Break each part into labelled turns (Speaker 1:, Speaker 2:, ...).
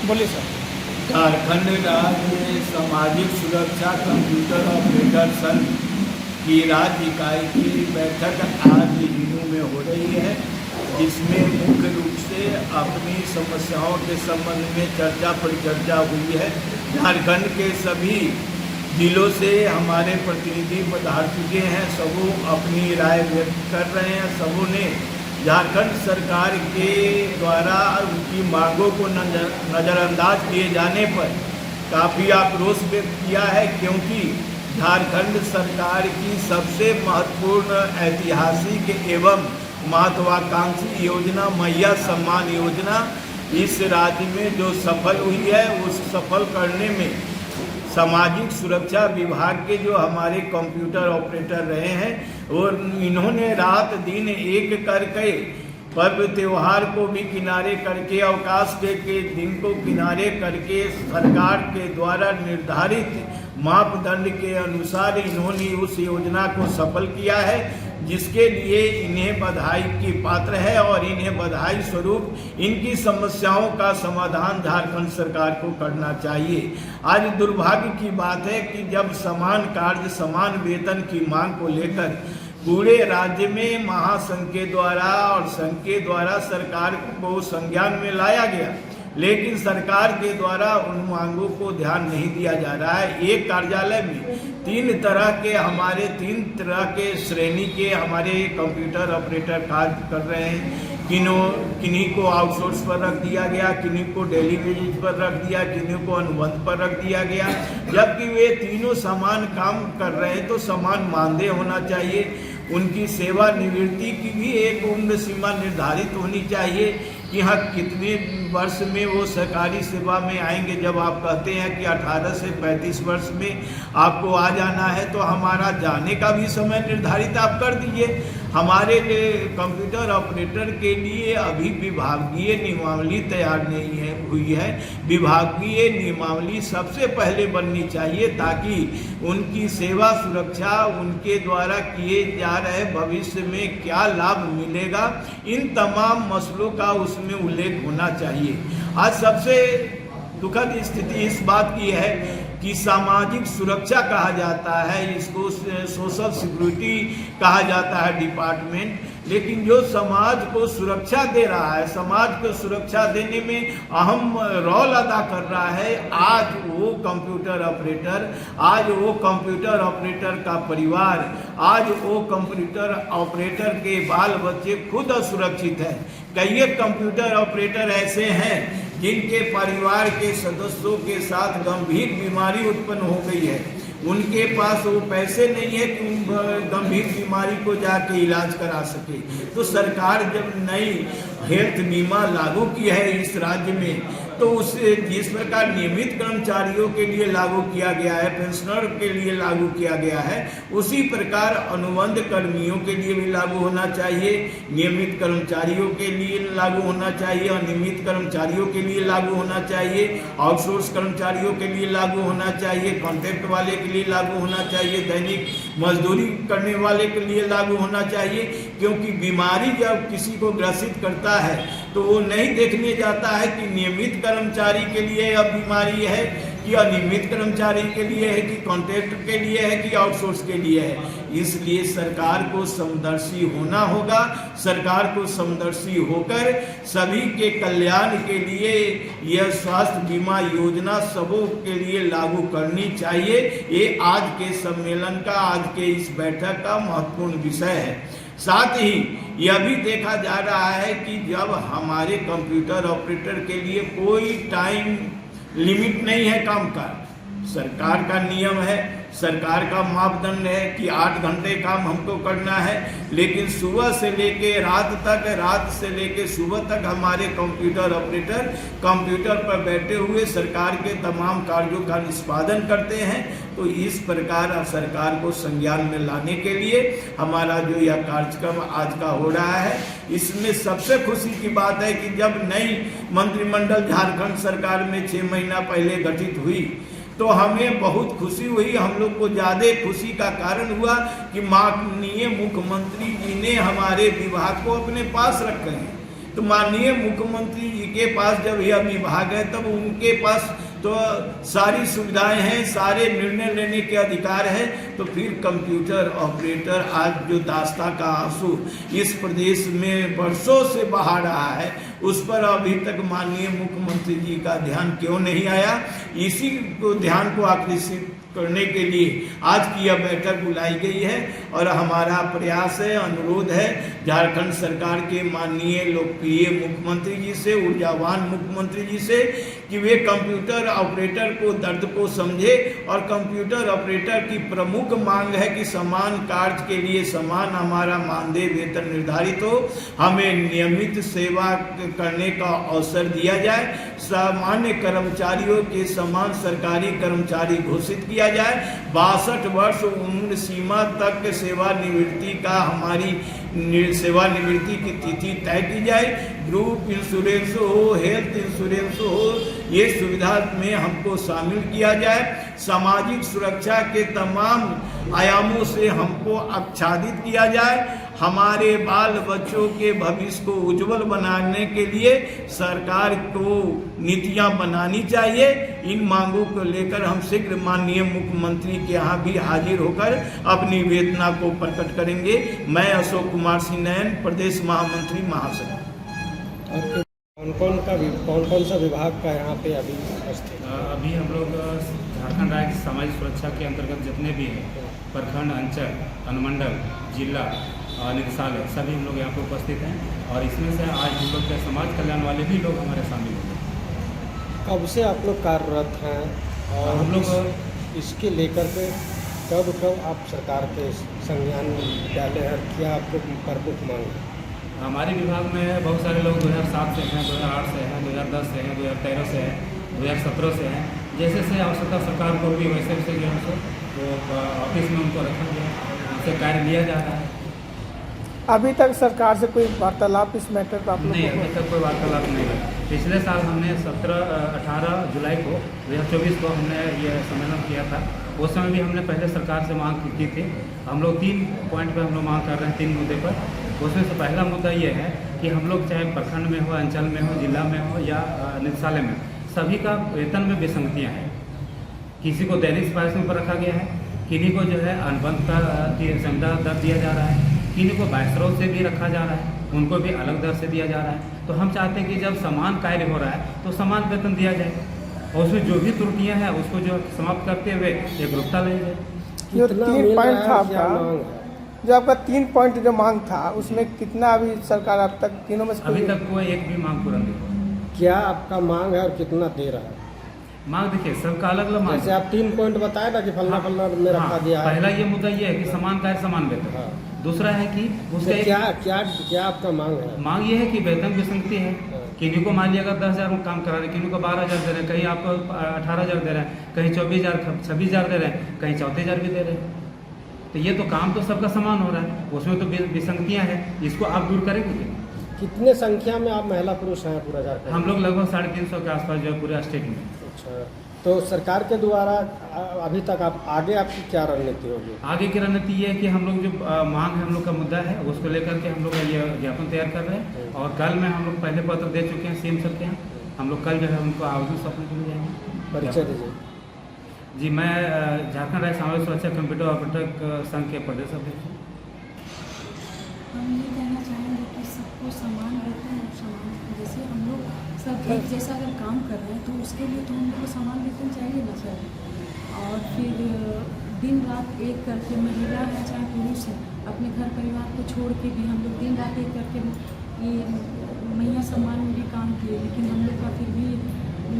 Speaker 1: बोलिए सर।
Speaker 2: झारखंड राज्य सामाजिक सुरक्षा कंप्यूटर ऑपरेटर संघ की राज्य इकाई की बैठक आज झिनू में हो रही है, जिसमें मुख्य रूप से अपनी समस्याओं के संबंध में चर्चा परिचर्चा हुई है। झारखंड के सभी जिलों से हमारे प्रतिनिधि पधार चुके हैं, सबों अपनी राय व्यक्त कर रहे हैं। सबों ने झारखंड सरकार के द्वारा उनकी मांगों को नज़रअंदाज किए जाने पर काफ़ी आक्रोश व्यक्त किया है, क्योंकि झारखंड सरकार की सबसे महत्वपूर्ण ऐतिहासिक एवं महत्वाकांक्षी योजना मैया सम्मान योजना इस राज्य में जो सफल हुई है, उस सफल करने में सामाजिक सुरक्षा विभाग के जो हमारे कंप्यूटर ऑपरेटर रहे हैं और इन्होंने रात दिन एक करके पर्व त्यौहार को भी किनारे करके, अवकाश के दिन को किनारे करके सरकार के द्वारा निर्धारित मापदंड के अनुसार इन्होंने उस योजना को सफल किया है, जिसके लिए इन्हें बधाई की पात्र है और इन्हें बधाई स्वरूप इनकी समस्याओं का समाधान झारखंड सरकार को करना चाहिए। आज दुर्भाग्य की बात है कि जब समान कार्य समान वेतन की मांग को लेकर पूरे राज्य में महासंघ के द्वारा और संघ के द्वारा सरकार को संज्ञान में लाया गया, लेकिन सरकार के द्वारा उन मांगों को ध्यान नहीं दिया जा रहा है। एक कार्यालय में तीन तरह के श्रेणी के हमारे कंप्यूटर ऑपरेटर कार्य कर रहे हैं। किन्हीं को आउटसोर्स पर रख दिया गया, किन्हीं को डेली वेजेज पर रख दिया, किन्हीं को अनुबंध पर रख दिया गया। जबकि वे तीनों समान काम कर रहे हैं तो समान मानदेय होना चाहिए। उनकी सेवानिवृत्ति की भी एक उम्र सीमा निर्धारित होनी चाहिए कि हाँ कितने वर्ष में वो सरकारी सेवा में आएंगे। जब आप कहते हैं कि 18 से 35 वर्ष में आपको आ जाना है, तो हमारा जाने का भी समय निर्धारित आप कर दीजिए। हमारे कंप्यूटर ऑपरेटर के लिए अभी विभागीय नियमावली तैयार नहीं हुई है। विभागीय नियमावली सबसे पहले बननी चाहिए, ताकि उनकी सेवा सुरक्षा, उनके द्वारा किए जा रहे भविष्य में क्या लाभ मिलेगा, इन तमाम मसलों का उसमें उल्लेख होना चाहिए। आज सबसे दुखद स्थिति इस बात की है कि सामाजिक सुरक्षा कहा जाता है, इसको सोशल सिक्योरिटी कहा जाता है डिपार्टमेंट, लेकिन जो समाज को सुरक्षा दे रहा है, समाज को सुरक्षा देने में अहम रोल अदा कर रहा है, आज वो कंप्यूटर ऑपरेटर का परिवार, आज वो कंप्यूटर ऑपरेटर के बाल बच्चे खुद असुरक्षित हैं। कई कंप्यूटर ऑपरेटर ऐसे हैं जिनके परिवार के सदस्यों के साथ गंभीर बीमारी उत्पन्न हो गई है, उनके पास वो पैसे नहीं है कि गंभीर बीमारी को जाके इलाज करा सके। तो सरकार जब नई हेल्थ बीमा लागू की है इस राज्य में, तो उसे जिस प्रकार नियमित कर्मचारियों के लिए लागू किया गया है, पेंशनर के लिए लागू किया गया है, उसी प्रकार अनुबंध कर्मियों के लिए भी लागू होना चाहिए, नियमित कर्मचारियों के लिए लागू होना चाहिए, अनियमित कर्मचारियों के लिए लागू होना चाहिए, आउटसोर्स कर्मचारियों के लिए लागू होना चाहिए, कॉन्ट्रैक्ट वाले के लिए लागू होना चाहिए, दैनिक मजदूरी करने वाले के लिए लागू होना चाहिए। क्योंकि बीमारी जब किसी को ग्रसित करता है तो वो नहीं देखने जाता है कि नियमित कर्मचारी के लिए अब बीमारी है कि अनियमित कर्मचारी के लिए है कि कॉन्ट्रैक्ट के लिए है कि आउटसोर्स के लिए है। इसलिए सरकार को समदर्शी होना होगा। सरकार को समदर्शी होकर सभी के कल्याण के लिए यह स्वास्थ्य बीमा योजना सबों के लिए लागू करनी चाहिए। ये आज के सम्मेलन का, आज के इस बैठक का महत्वपूर्ण विषय है। साथ ही यह भी देखा जा रहा है कि जब हमारे कंप्यूटर ऑपरेटर के लिए कोई टाइम लिमिट नहीं है काम का, सरकार का नियम है, सरकार का मापदंड है कि 8 घंटे काम हमको करना है, लेकिन सुबह से लेके रात तक, रात से लेके सुबह तक हमारे कंप्यूटर ऑपरेटर कंप्यूटर पर बैठे हुए सरकार के तमाम कार्यों का निष्पादन करते हैं। तो इस प्रकार सरकार को संज्ञान में लाने के लिए हमारा जो यह कार्यक्रम आज का हो रहा है, इसमें सबसे खुशी की बात है कि जब नई मंत्रिमंडल झारखंड सरकार में 6 महीना पहले गठित हुई, तो हमें बहुत खुशी हुई। हम लोग को ज़्यादा खुशी का कारण हुआ कि माननीय मुख्यमंत्री जी ने हमारे विभाग को अपने पास रखे हैं। तो माननीय मुख्यमंत्री जी के पास जब यह विभाग है तब उनके पास तो सारी सुविधाएं हैं, सारे निर्णय लेने के अधिकार है, तो फिर कंप्यूटर ऑपरेटर आज जो दास्ता का आंसू इस प्रदेश में वर्षों से बहा रहा है, उस पर अभी तक माननीय मुख्यमंत्री जी का ध्यान क्यों नहीं आया? इसी को ध्यान को आकर्षित करने के लिए आज की यह बैठक बुलाई गई है और हमारा प्रयास है, अनुरोध है झारखंड सरकार के माननीय लोकप्रिय मुख्यमंत्री जी से, ऊर्जावान मुख्यमंत्री जी से, कि वे कंप्यूटर ऑपरेटर को दर्द को समझे और कंप्यूटर ऑपरेटर की प्रमुख मांग है कि समान कार्य के लिए समान हमारा मानदेय वेतन निर्धारित हो, हमें नियमित सेवा करने का अवसर दिया जाए, सामान्य कर्मचारियों के समान सरकारी कर्मचारी घोषित किया जाए, 62 वर्ष उम्र सीमा तक सेवानिवृत्ति का हमारी सेवानिवृत्ति की तिथि तय की जाए, ग्रुप इंश्योरेंस हो, हेल्थ इंश्योरेंस हो, ये सुविधा में हमको शामिल किया जाए, सामाजिक सुरक्षा के तमाम आयामों से हमको आच्छादित किया जाए, हमारे बाल बच्चों के भविष्य को उज्जवल बनाने के लिए सरकार को नीतियां बनानी चाहिए। इन मांगों को लेकर हम शीघ्र माननीय मुख्यमंत्री के यहाँ भी हाजिर होकर अपनी वेदना को प्रकट करेंगे। मैं अशोक कुमार सिंह नयन, प्रदेश महामंत्री महासचिव।
Speaker 1: कौन कौन सा विभाग का यहाँ पे अभी उपस्थित?
Speaker 3: अभी हम लोग झारखंड राज्य सामाजिक सुरक्षा के अंतर्गत जितने भी हैं प्रखंड, अंचल, अनुमंडल, जिला, निदेशालय, सभी हम लोग यहाँ पे उपस्थित हैं और इसमें से आज हम लोग के समाज कल्याण वाले भी लोग हमारे शामिल हुए।
Speaker 1: कब से आप लोग कार्यरत हैं और
Speaker 3: हम लोग
Speaker 1: इसके लेकर के कब आप सरकार के संज्ञान डाले हैं, क्या आपको प्रमुख मांग है?
Speaker 3: हमारे विभाग में बहुत सारे लोग 2007 से हैं, 2008 से हैं, 2010 से हैं, 2013 से हैं, 2017 से हैं। जैसे से आवश्यकता सरकार को भी वैसे वैसे जो है सो वो ऑफिस में उनको रखा गया है, उनसे कार्य लिया जा रहा है।
Speaker 4: अभी तक सरकार से कोई वार्तालाप इस मैटर पर आप लोगों
Speaker 3: नहीं,
Speaker 4: को?
Speaker 3: अभी तक कोई वार्तालाप नहीं है। पिछले साल हमने 18 जुलाई को 2024 को हमने ये सम्मेलन किया था। उस समय भी हमने पहले सरकार से मांग की थी। हम लोग 3 पॉइंट पर हम लोग मांग कर रहे हैं, 3 मुद्दे पर। उसमें से पहला मुद्दा ये है कि हम लोग चाहे प्रखंड में हो, अंचल में हो, जिला में हो या निदेशालय में, सभी का वेतन में विसंगतियाँ हैं। किसी को दैनिक पारिश्रमिक पर रखा गया है, किन्हीं को जो है अनुबंध का संविदा दर दिया जा रहा है, किन्हीं को वायसराय से भी रखा जा रहा है, उनको भी अलग दर से दिया जा रहा है। तो हम चाहते हैं कि जब समान कार्य हो रहा है तो समान वेतन दिया जाए और उसमें जो भी त्रुटियां हैं उसको जो समाप्त करते हुए एकरूपता लाई जाए।
Speaker 4: जो 3 पॉइंट था आपका, जो आपका 3 पॉइंट जो मांग था, उसमें कितना अभी सरकार अब तक तीनों में से
Speaker 3: अभी तक कोई एक भी मांग पूरा नहीं।
Speaker 1: क्या आपका मांग है और कितना दे रहा है?
Speaker 3: मांग देखिए सबका अलग अलग मांग।
Speaker 1: जैसे आप 3 पॉइंट बताए ना कि फलना फलना में रखा गया है।
Speaker 3: पहला ये मुद्दा ये है कि समान कार्य समान वेतन। दूसरा है कि उसका
Speaker 1: क्या आपका मांग है?
Speaker 3: मांग ये है कि वेतन विसंगति है। किन्हीं को मान लिया अगर 10,000 में काम करा रहे हैं, किन्हीं को 12,000 दे रहे हैं, कहीं आपको 18,000 दे रहे हैं, कहीं 24,000 26,000 दे रहे हैं, कहीं 34,000 भी दे रहे हैं। तो ये तो काम तो सबका समान हो रहा है, उसमें तो विसंगतियाँ हैं। इसको आप दूर करेंगे?
Speaker 1: कितने संख्या में आप महिला पुरुष हैं पूरा झारखंड?
Speaker 3: हम लोग लगभग 350 के आसपास जो है पूरे स्टेट में।
Speaker 1: अच्छा, तो सरकार के द्वारा अभी तक आप आगे आपकी क्या रणनीति होगी?
Speaker 3: आगे की रणनीति ये है कि हम लोग जो मांग है, हम लोग का मुद्दा है, उसको लेकर के हम लोग ये ज्ञापन तैयार कर रहे हैं और कल में हम लोग पहले पत्र दे चुके हैं सीएम सर के यहाँ। हम लोग कल जो है उनको आवेदन सौंपने के लिए जाएंगे।
Speaker 1: परिचय दीजिए।
Speaker 3: जी, मैं झारखंड राज्य सामाजिक सुरक्षा कंप्यूटर ऑपरेटर संघ के प्रदेश अध्यक्ष हूँ।
Speaker 5: हम ये कहना चाहेंगे कि सबको समान वेतन और समान, जैसे हम लोग सब एक जैसा अगर काम कर रहे हैं तो उसके लिए तो हम लोग को समान वेतन चाहिए ना सर। और फिर दिन रात एक करके, महिला है चाहे पुरुष है, अपने घर परिवार को छोड़ के भी हम लोग दिन रात एक करके ये मैया सम्मान में भी काम किए, लेकिन हम लोग का फिर भी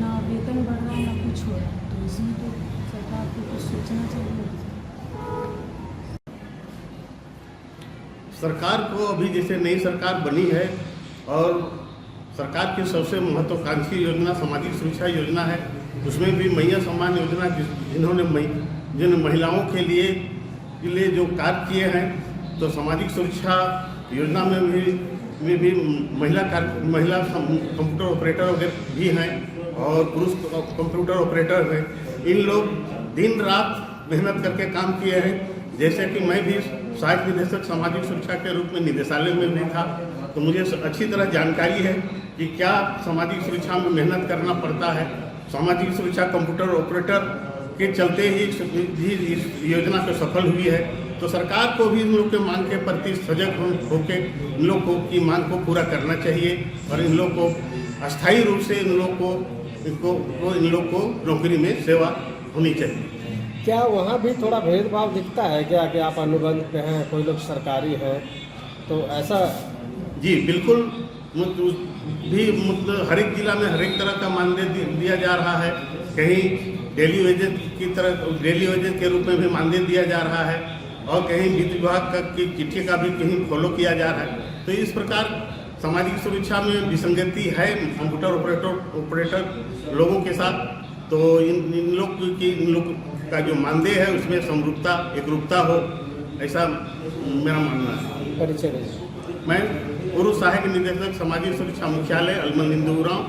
Speaker 5: ना वेतन बढ़ रहा है ना कुछ हो रहा है। तो इसमें तो सरकार को कुछ सोचना चाहिए।
Speaker 6: सरकार को अभी जैसे नई सरकार बनी है और सरकार की सबसे महत्वाकांक्षी योजना सामाजिक सुरक्षा योजना है, उसमें भी मैया सम्मान योजना जिन्होंने जिन महिलाओं के लिए जो कार्य किए हैं, तो सामाजिक सुरक्षा योजना में भी महिला कंप्यूटर ऑपरेटर वगैरह भी हैं और पुरुष कंप्यूटर ऑपरेटर हैं। इन लोग दिन रात मेहनत करके काम किए हैं। जैसे कि मैं भी सहायक निदेशक सामाजिक सुरक्षा के रूप में निदेशालय में भी था, तो मुझे अच्छी तरह जानकारी है कि क्या सामाजिक सुरक्षा में मेहनत करना पड़ता है। सामाजिक सुरक्षा कंप्यूटर ऑपरेटर के चलते ही इस योजना को सफल हुई है। तो सरकार को भी इन लोग के मांग के प्रति सजग होकर इन लोग की मांग को पूरा करना चाहिए और इन लोग को अस्थायी रूप से इन लोग को नौकरी में सेवा होनी चाहिए।
Speaker 1: क्या वहाँ भी थोड़ा भेदभाव दिखता है क्या कि आप अनुबंध पे हैं, कोई लोग सरकारी हैं, तो ऐसा?
Speaker 6: जी बिल्कुल, मतलब हर एक जिला में हर एक तरह का मानदेय दिया जा रहा है। कहीं डेली वेजेस की तरह डेली वेजेस के रूप में भी मानदेय दिया जा रहा है और कहीं वित्त विभाग की चिट्ठी का भी कहीं फॉलो किया जा रहा है। तो इस प्रकार सामाजिक सुरक्षा में विसंगति है कंप्यूटर ऑपरेटर लोगों के साथ। तो इन लोग का जो मानदेय है उसमें समरूपता एकरूपता हो, ऐसा मेरा मानना है।
Speaker 1: परिचय दीजिए।
Speaker 6: मैं पूर्व सहायक निदेशक सामाजिक सुरक्षा मुख्यालय अलमल हिंदू गाँव